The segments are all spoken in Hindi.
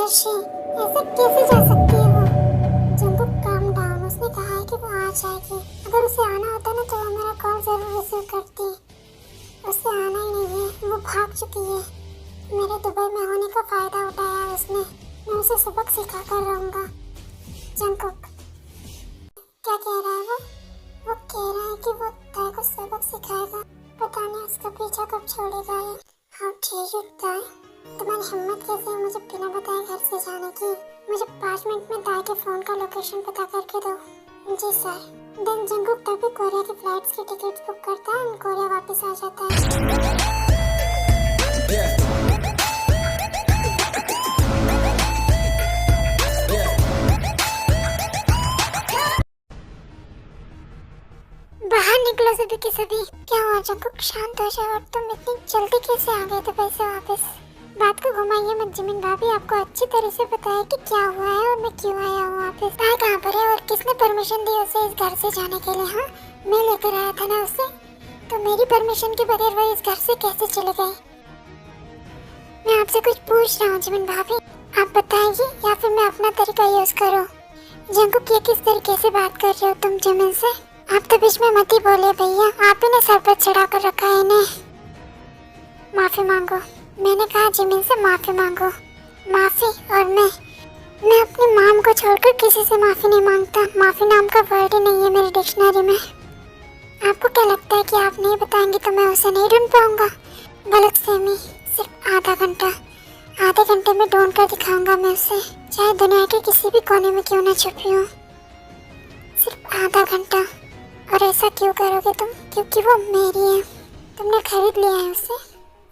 अर्शी ऐसे कैसे जा सकती है वो? जंगकुक काम डाउन, उसने कहा है कि वो आ जाएगी। अगर उसे आना होता ना तो वो मेरा कॉल जरूर रिसीव करती। उसे आना ही नहीं है, वो भाग चुकी है। मेरे दुबई में होने का फायदा उठाया है उसने। मैं उसे सबक सिखा कर रहूंगा। जंगकुक क्या कह रहा है वो कह रहा है कि वो ताई को सबक सिखाएगा। पता नहीं उसका पीछा कब छोड़ेगा ये। हाउ डेयर यू ताई, तुम्हारी हिम्मत कैसे है मुझे बिना बताए घर से जाने की? मुझे 5 मिनट में ताई के फोन का लोकेशन पता करके दो। जी सर। देन जंगकुक तभी कोरिया की फ्लाइट्स की टिकट्स बुक करता है और कोरिया वापस आ जाता है। बाहर निकलो सभी के सभी। क्या हुआ जंगकुक, शांत हो जाओ। और तुम इतनी जल्दी कैसे आ गए दुबई से वापस? बात को घुमाइए मत जिमिन भाभी, आपको अच्छी तरह से पता है कि क्या हुआ है और मैं क्यों आया हूँ वापस। ताई कहाँ पर है और किसने परमिशन दी उसे इस घर से जाने के लिए? हाँ, मैं लेकर आया था ना उसे, तो मेरी परमिशन के बगैर वो इस घर से कैसे चले गए? मैं आपसे कुछ पूछ रहा हूँ जिमिन भाभी, आप बताइए या फिर मैं अपना तरीका यूज करूँ? जंगकुक ये किस तरीके से बात कर रहे हो तुम जिमिन से? आप तो बीच में मत ही बोले भैया, आप ही ने सर पर चढ़ा कर रखा है इन्हें। माफी मांगो, मैंने कहा जिमिन से माफी मांगो। माफी? और मैं अपनी माम को छोड़कर किसी से माफी नहीं मांगता। माफी नाम का वर्ड ही नहीं है मेरी डिक्शनरी में। आपको क्या लगता है कि आप नहीं बताएंगे तो मैं उसे नहीं ढूंढ पाऊंगा? गलतफहमी। सिर्फ आधा घंटा, आधे घंटे में ढूंढ कर दिखाऊंगा मैं उसे, चाहे दुनिया के किसी भी कोने में क्यों न छुपी हो। सिर्फ आधा घंटा। और ऐसा क्यों करोगे तुम? क्योंकि वो मेरी है, तुमने खरीद लिया है उसे।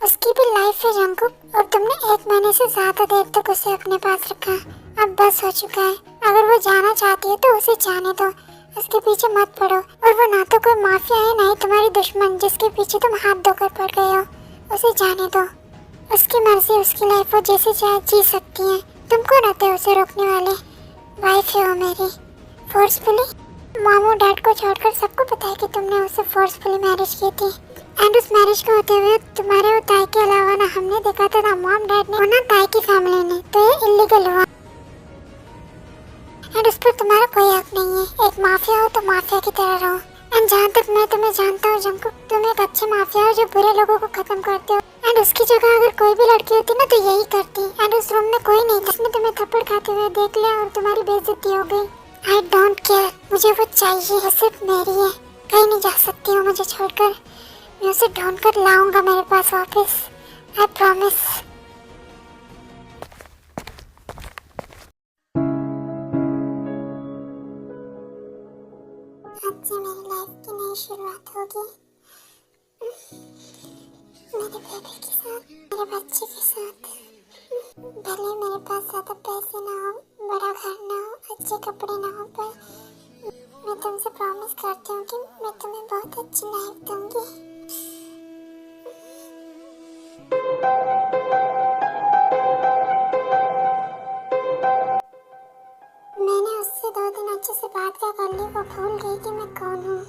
उसकी भी लाइफ है जंगकुक, और तुमने 1 महीने से ज्यादा देर तक उसे अपने पास रखा। अब बस हो चुका है। अगर वो जाना चाहती है तो उसे जाने दो, उसके पीछे मत पड़ो। और वो ना तो कोई माफिया है ना ही तुम्हारी दुश्मन जिसके पीछे तुम हाथ धोकर पड़ गए हो। उसे जाने दो, उसकी मर्जी, उसकी लाइफ, वो जैसे चाहे जी सकती है। तुम कौन होते हो उसे रोकने वाले? वाइफ है वो मेरी। फोर्सफुली? मामू डैड को छोड़कर सबको पता है कि तुमने उसे फोर्सफुली मैरिज की थी। एंड उस मैरिज को होते हुए तुम्हारे और ताई के अलावा ना हमने देखा था ना मॉम डैड ने और ना ताई की फैमिली ने, तो ये इलीगल हुआ। एंड उस पर तुम्हारा कोई हक नहीं है। एक माफिया हो तो माफिया की तरह रहो। एंड जहाँ तक मैं तुम्हें जानता हूँ जंगकुक, तुम एक अच्छे माफिया हो जो बुरे लोगों को खत्म करते हो। एंड उसकी जगह अगर कोई भी लड़की होती ना तो यही करती। एंड उस रूम में कोई नहीं था जिसने तुम्हें थप्पड़ खाते हुए देख लिया और तुम्हारी बेइज्जती हो गई। आई डोंट केयर, मुझे वो चाहिए, वो सिर्फ मेरी है। कहीं नहीं जा सकती हो मुझे छोड़कर। मैं उसे ढूंढ कर लाऊंगा मेरे पास वापस, आई प्रॉमिस। आज से मेरी लाइफ की नई शुरुआत होगी, मेरे बेबी के साथ, मेरे बच्चे के साथ। भले मेरे पास ज्यादा पैसे ना हो, बड़ा घर ना हो, अच्छे कपड़े ना हो, पर मैं तुमसे प्रॉमिस करती हूँ कि मैं तुम्हें बहुत अच्छी लाइफ दूंगी। मैंने उससे 2 दिन अच्छे से बात कर ली, वो भूल गई कि मैं कौन हूँ।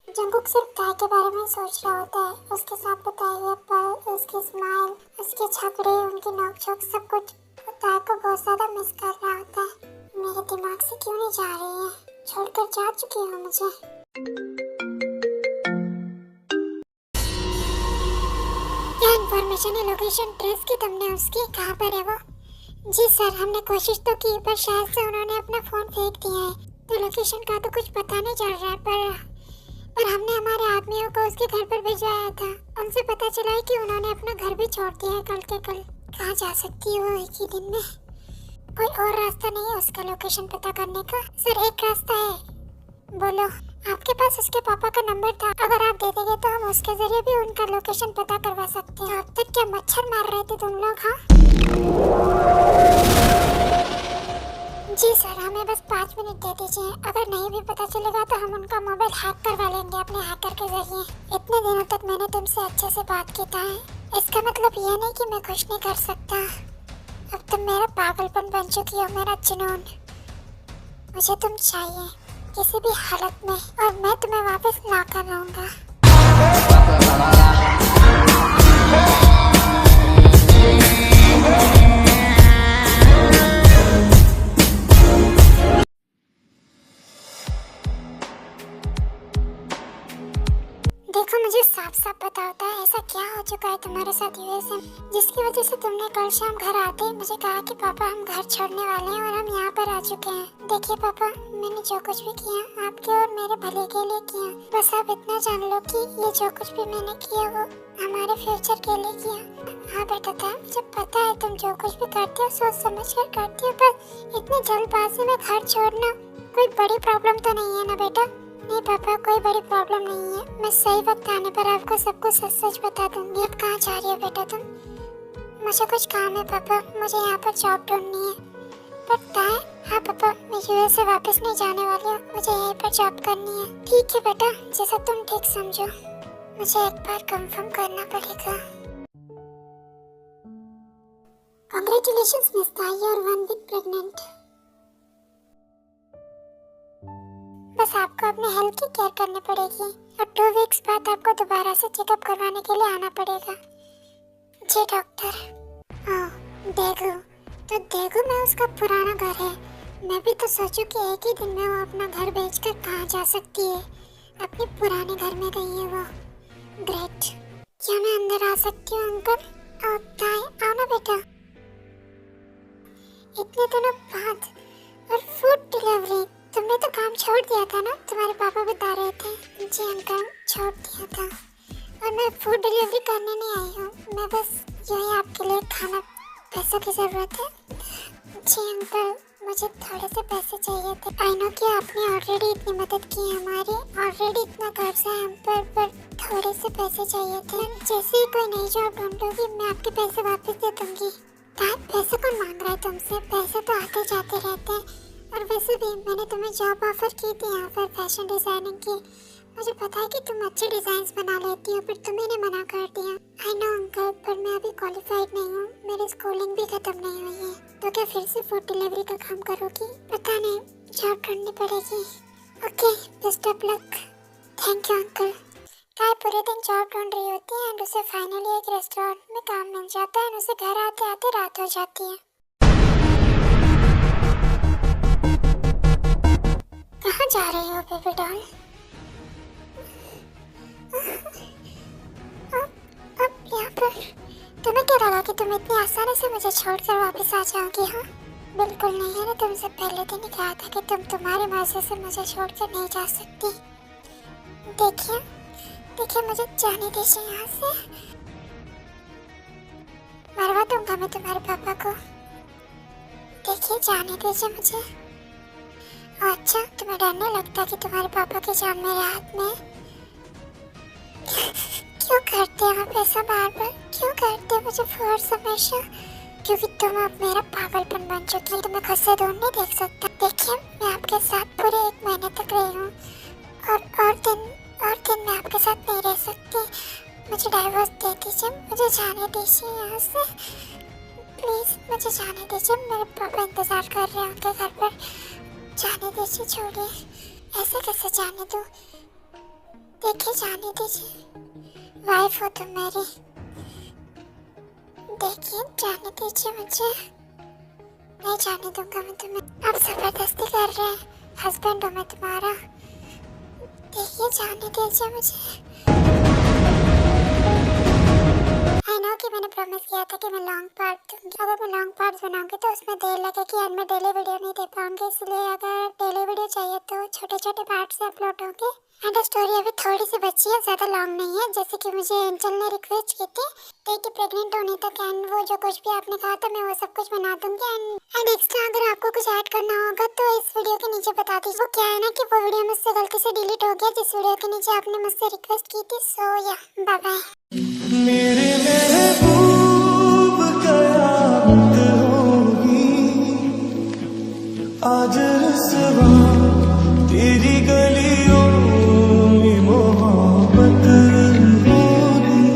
जंगकुक सिर्फ ताई के बारे में सोच रहा होता है, उसके साथ बताए हुए पल, उसकी स्माइल, उसके झगड़े, उनकी नोक-झोंक, सब कुछ ताई को बहुत ज्यादा मिस कर रहा होता है। मेरे दिमाग से क्यों नहीं जा रही है? छोड़कर जा चुकी हो मुझे। क्या इन्फॉर्मेशन है? लोकेशन ट्रेस की तुमने उसकी? कहाँ पर है वो? जी सर, हमने कोशिश तो की पर शायद से उन्होंने अपना फोन फेंक दिया है, तो लोकेशन का तो कुछ पता नहीं चल रहा है। पर हमने हमारे आदमियों को उसके घर पर भिजवाया था। उनसे पता चला है कि उन्होंने अपना घर भी छोड़ दिया है कल के कल। कहाँ जा सकती है वो एक ही दिन में? कोई और रास्ता नहीं है उसका लोकेशन पता करने का? सर एक रास्ता है। बोलो। आपके पास उसके पापा का नंबर था, अगर आप दे देंगे तो हम उसके जरिए भी उनका लोकेशन पता करवा सकते हैं। अब तक क्या मच्छर मार रहे थे तुम लोग? हाँ जी सर, हमें बस 5 मिनट दे दीजिए। अगर नहीं भी पता चलेगा तो हम उनका मोबाइल हैक करवा लेंगे अपने हैकर के जरिए। इतने दिनों तक मैंने तुमसे अच्छे से बात की था, इसका मतलब ये नहीं कि मैं कुछ नहीं कर सकता। अब तुम मेरा पागलपन बन चुकी हो, मेरा जुनून। मुझे तुम चाहिए किसी भी हालत में, और मैं तुम्हें वापस ला कर रहूंगा। तुम्हारे साथ यूएस में, जिसकी वजह से तुमने कल शाम घर आते ही मुझे कहा कि पापा हम घर छोड़ने वाले हैं और हम यहाँ पर आ चुके हैं। देखिए पापा, मैंने जो कुछ भी किया आपके और मेरे भले के लिए किया। बस आप इतना जान लो कि ये जो कुछ भी मैंने किया वो हमारे फ्यूचर के लिए किया। हाँ बेटा था, मुझे पता है तुम जो कुछ भी करते हो सोच समझ कर करती हो, पर इतनी जल्दबाजी में घर छोड़ना कोई बड़ी प्रॉब्लम तो नहीं है ना बेटा? नहीं पापा, कोई बड़ी प्रॉब्लम नहीं है। मैं सही वक्त आने पर आपको सब कुछ सच सच बता दूंगी। अब कहाँ जा रही हो बेटा तुम? मुझे कुछ काम है पापा, मुझे यहाँ पर जॉब ढूंढनी है। पता है? हाँ पापा, मैं यूएस से वापस नहीं जाने वाली हूँ, मुझे यहीं पर जॉब करनी है। ठीक है बेटा, जैसा तुम ठीक समझो। मुझे एक बार कंफर्म करना पड़ेगा। Congratulations मिस ताई, you are 1 week pregnant। बस आपको अपने हेल्थ की केयर करनी पड़ेगी और 2 वीक्स बाद आपको दोबारा से चेकअप करवाने के लिए आना पड़ेगा। जी डॉक्टर। देखो तो देखो, मैं उसका पुराना घर है। मैं भी तो सोचूं कि एक ही दिन में वो अपना घर बेचकर कहाँ जा सकती है। अपने पुराने घर में गई है वो। ग्रेट। क्या मैं अंदर आ सकती हूँ अंकल? आओ ना बेटा। इतने दिनों बाद और फूड डिलीवरी, तुमने तो काम छोड़ दिया था ना? तुम्हारे पापा बता रहे थे। जी अंकल, छोड़ दिया था और मैं फूड डिलीवरी करने नहीं आई हूँ। मैं बस यही आपके लिए खाना, पैसों की ज़रूरत है। जी अंकल, मुझे थोड़े से पैसे चाहिए थे। आई नो कि आपने ऑलरेडी इतनी मदद की है हमारी, ऑलरेडी इतना कर्ज है हम पर थोड़े से पैसे चाहिए थे। जैसे ही कोई नई जॉब ढूंढूंगी मैं आपके पैसे वापस दे दूंगी। पैसे कौन मांग रहा है तुमसे? पैसे तो आते जाते रहते हैं। और वैसे भी मैंने तुम्हें जॉब ऑफर की थी यहाँ पर फैशन डिजाइनिंग की। मुझे पता है कि तुम अच्छे डिजाइन्स बना लेती हो, पर तुम्हें ने मना कर दिया। आई नो अंकल, पर मैं अभी क्वालिफाइड नहीं हूँ, मेरी स्कूलिंग भी खत्म नहीं हुई है। तो क्या फिर से फूड डिलीवरी का काम करोगी? पता नहीं, जॉब ढूंढनी पड़ेगी। Okay, best of luck. Thank you uncle. काय पूरे दिन जॉब ढूंढ रही होती है एंड उसे फाइनली एक रेस्टोरेंट में काम मिल जाता है एंड उसे घर आते आते रात हो जाती है। कहाँ जा रही हो बेबी डॉल? अब यहाँ पर तुम्हें क्या लगा कि तुम इतनी आसानी से मुझे छोड़कर वापस आ जाओगी? हाँ बिल्कुल नहीं। मैंने तुमसे पहले दिन ही कहा था कि तुम तुम्हारी मर्जी से मुझे छोड़कर नहीं जा सकती। देखिए मुझे जाने दीजिए यहाँ से। मरवा दूंगा मैं तुम्हारे पापा को। देखिए जाने दीजिए मुझे। अच्छा, तुम्हें डर नहीं लगता कि तुम्हारे पापा की जान मेरे हाथ में? क्यों करते हो आप ऐसा बार बार? क्यों करते हो मुझे फोर्स हमेशा? क्योंकि तुम अब मेरा पागलपन बन चुकी है। तुम्हें खुद से दूर नहीं देख सकता। देखिए मैं आपके साथ पूरे 1 महीने तक रही हूँ और दिन मैं आपके साथ नहीं रह सकती। मुझे डाइवोर्स दे दीजिए, मुझे जाने दीजिए यहाँ से प्लीज। मुझे जाने दीजिए, मेरे पापा इंतजार कर रहे हैं उनके घर पर। जाने दीजिए, छोड़िए। ऐसे कैसे जाने दूँ? देखिए जाने दीजिए, वाइफ हो तुम मेरी। देखिए जाने दीजिए मुझे। नहीं जाने दूंगा मैं तुम्हें। आप जबरदस्ती कर रहे हैं, हस्बैंड हूँ मैं तुम्हारा। देखिए जाने दीजिए मुझे। आई नो कि मैंने प्रॉमिस किया था कि मैं लॉन्ग पार्ट दूंगी। अगर मैं लॉन्ग पार्ट बनाऊंगी तो उसमें देर लगेगी और मैं डेली वीडियो नहीं दे पाऊंगी। इसलिए अगर डेली वीडियो चाहिए तो छोटे छोटे पार्ट से अपलोड होंगे। एंड स्टोरी अभी थोड़ी सी बची है, ज़्यादा लॉन्ग नहीं है। जैसे कि मुझे एंजल ने रिक्वेस्ट की थी कि प्रेग्नेंट होने तक एंड वो जो कुछ भी आपने कहा था मैं वो सब कुछ बना दूंगी। एंड एक्स्ट्रा अगर आपको कुछ ऐड करना होगा तो इस वीडियो के नीचे बता दीजिए। वो क्या है ना कि वो वीडियो मुझसे गलती से डिलीट हो गया जिस वीडियो के नीचे आपने मुझसे रिक्वेस्ट की थी। सो या बाय बाय।